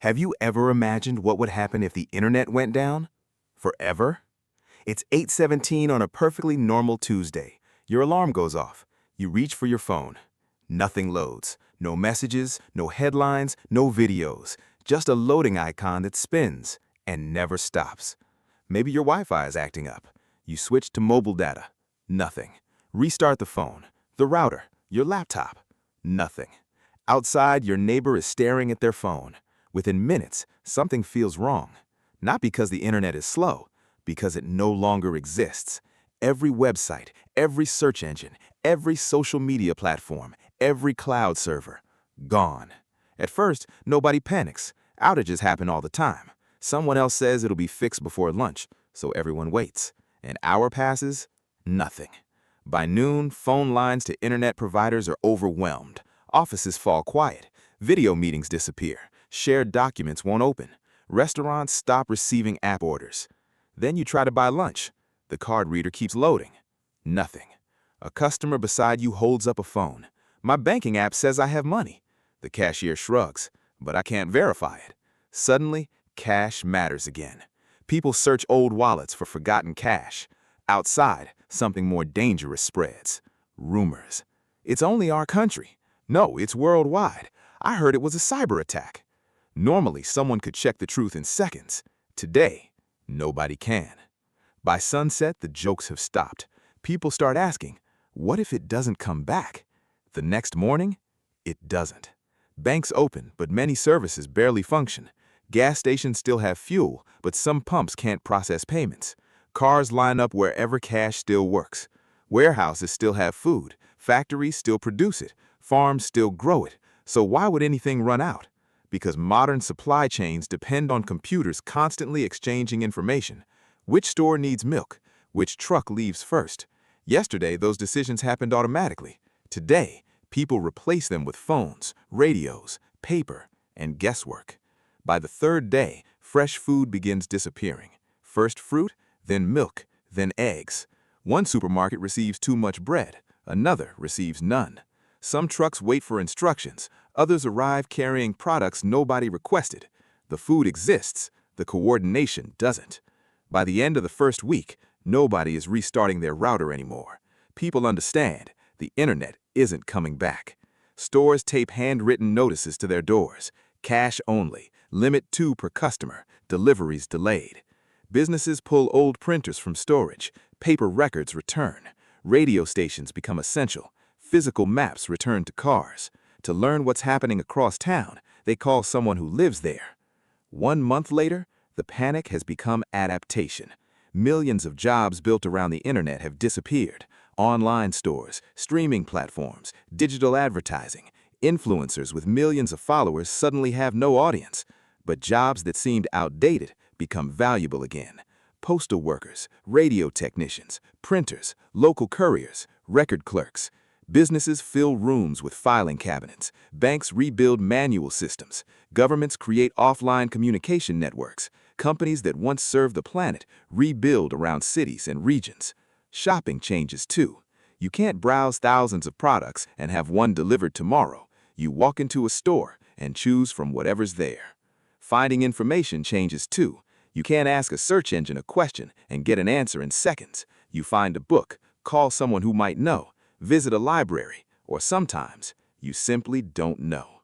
Have you ever imagined what would happen if the internet went down? Forever? It's 8:17 on a perfectly normal Tuesday. Your alarm goes off. You reach for your phone. Nothing loads. No messages, no headlines, no videos. Just a loading icon that spins and never stops. Maybe your Wi-Fi is acting up. You switch to mobile data. Nothing. Restart the phone, the router, your laptop. Nothing. Outside, your neighbor is staring at their phone. Within minutes, something feels wrong. Not because the internet is slow, because it no longer exists. Every website, every search engine, every social media platform, every cloud server, gone. At first, nobody panics. Outages happen all the time. Someone else says it'll be fixed before lunch, so everyone waits. An hour passes, nothing. By noon, phone lines to internet providers are overwhelmed. Offices fall quiet. Video meetings disappear. Shared documents won't open. Restaurants stop receiving app orders. Then you try to buy lunch. The card reader keeps loading. Nothing. A customer beside you holds up a phone. My banking app says I have money. The cashier shrugs, but I can't verify it. Suddenly, cash matters again. People search old wallets for forgotten cash. Outside, something more dangerous spreads. Rumors. It's only our country. No, it's worldwide. I heard it was a cyber attack. Normally, someone could check the truth in seconds. Today, nobody can. By sunset, the jokes have stopped. People start asking, what if it doesn't come back? The next morning, it doesn't. Banks open, but many services barely function. Gas stations still have fuel, but some pumps can't process payments. Cars line up wherever cash still works. Warehouses still have food. Factories still produce it. Farms still grow it. So why would anything run out? Because modern supply chains depend on computers constantly exchanging information. Which store needs milk? Which truck leaves first? Yesterday, those decisions happened automatically. Today, people replace them with phones, radios, paper, and guesswork. By the third day, fresh food begins disappearing. First fruit, then milk, then eggs. One supermarket receives too much bread. Another receives none. Some trucks wait for instructions. Others arrive carrying products nobody requested. The food exists. The coordination doesn't. By the end of the first week, nobody is restarting their router anymore. People understand the internet isn't coming back. Stores tape handwritten notices to their doors. Cash only. Limit 2 per customer. Deliveries delayed. Businesses pull old printers from storage. Paper records return. Radio stations become essential. Physical maps return to cars. To learn what's happening across town, they call someone who lives there. 1 month later, the panic has become adaptation. Millions of jobs built around the internet have disappeared. Online stores, streaming platforms, digital advertising. Influencers with millions of followers suddenly have no audience. But jobs that seemed outdated become valuable again. Postal workers, radio technicians, printers, local couriers, record clerks. Businesses fill rooms with filing cabinets. Banks rebuild manual systems. Governments create offline communication networks. Companies that once served the planet rebuild around cities and regions. Shopping changes too. You can't browse thousands of products and have one delivered tomorrow. You walk into a store and choose from whatever's there. Finding information changes too. You can't ask a search engine a question and get an answer in seconds. You find a book, call someone who might know, visit a library, or sometimes you simply don't know.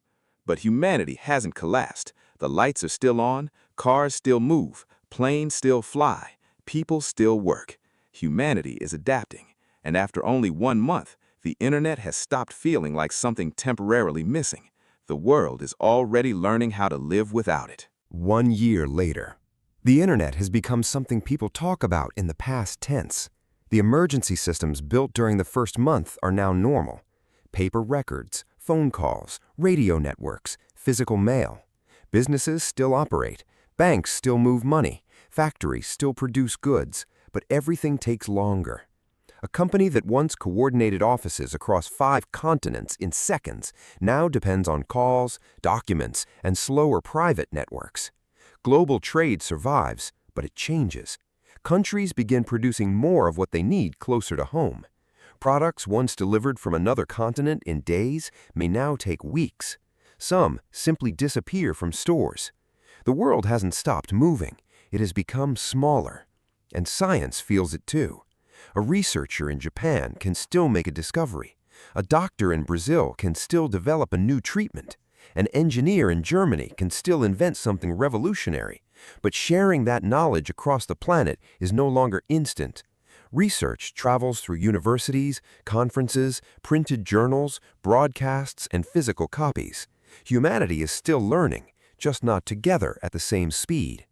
But humanity hasn't collapsed. The lights are still on, cars still move, planes still fly, people still work. Humanity is adapting, and after only 1 month, the internet has stopped feeling like something temporarily missing. The world is already learning how to live without it. 1 year later, the internet has become something people talk about in the past tense. The emergency systems built during the first month are now normal. Paper records, phone calls, radio networks, physical mail. Businesses still operate. Banks still move money. Factories still produce goods. But everything takes longer. A company that once coordinated offices across 5 continents in seconds now depends on calls, documents, and slower private networks. Global trade survives, but it changes. Countries begin producing more of what they need closer to home. Products once delivered from another continent in days may now take weeks. Some simply disappear from stores. The world hasn't stopped moving. It has become smaller. And science feels it too. A researcher in Japan can still make a discovery. A doctor in Brazil can still develop a new treatment. An engineer in Germany can still invent something revolutionary. But sharing that knowledge across the planet is no longer instant. Research travels through universities, conferences, printed journals, broadcasts, and physical copies. Humanity is still learning, just not together at the same speed.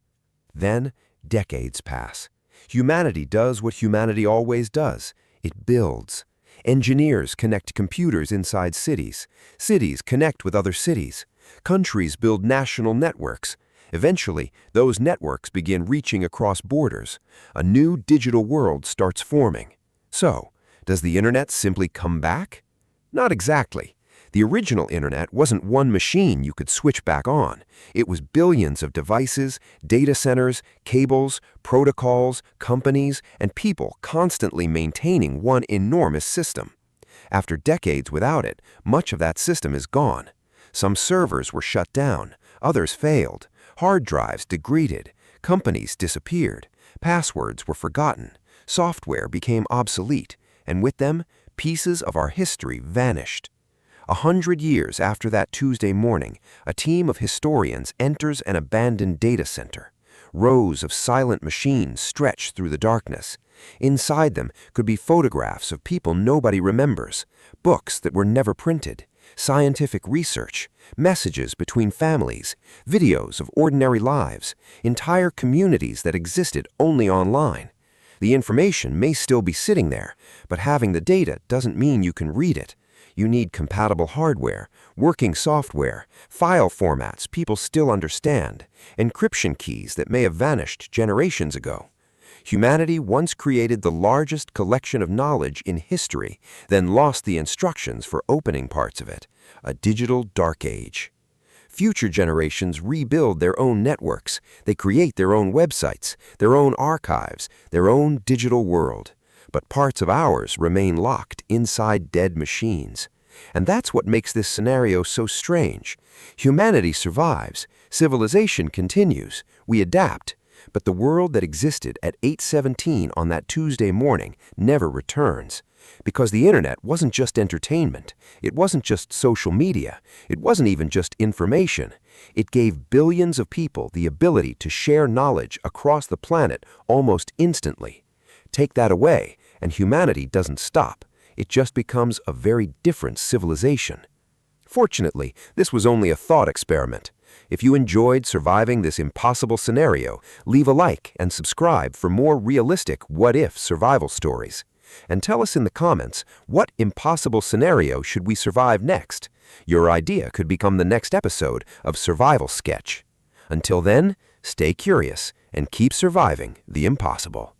Then, decades pass. Humanity does what humanity always does. It builds. Engineers connect computers inside cities. Cities connect with other cities. Countries build national networks. Eventually, those networks begin reaching across borders. A new digital world starts forming. So, does the internet simply come back? Not exactly. The original internet wasn't one machine you could switch back on. It was billions of devices, data centers, cables, protocols, companies, and people constantly maintaining one enormous system. After decades without it, much of that system is gone. Some servers were shut down, others failed. Hard drives degraded, companies disappeared, passwords were forgotten, software became obsolete, and with them, pieces of our history vanished. 100 years after that Tuesday morning, a team of historians enters an abandoned data center. Rows of silent machines stretch through the darkness. Inside them could be photographs of people nobody remembers, books that were never printed, scientific research, messages between families, videos of ordinary lives, entire communities that existed only online. The information may still be sitting there, but having the data doesn't mean you can read it. You need compatible hardware, working software, file formats people still understand, encryption keys that may have vanished generations ago. Humanity once created the largest collection of knowledge in history, then lost the instructions for opening parts of it, a digital dark age. Future generations rebuild their own networks. They create their own websites, their own archives, their own digital world. But parts of ours remain locked inside dead machines. And that's what makes this scenario so strange. Humanity survives, civilization continues, we adapt. But the world that existed at 8:17 on that Tuesday morning never returns. Because the internet wasn't just entertainment. It wasn't just social media. It wasn't even just information. It gave billions of people the ability to share knowledge across the planet almost instantly. Take that away, and humanity doesn't stop. It just becomes a very different civilization. Fortunately, this was only a thought experiment. If you enjoyed surviving this impossible scenario, leave a like and subscribe for more realistic what-if survival stories. And tell us in the comments, what impossible scenario should we survive next? Your idea could become the next episode of Survival Sketch. Until then, stay curious and keep surviving the impossible.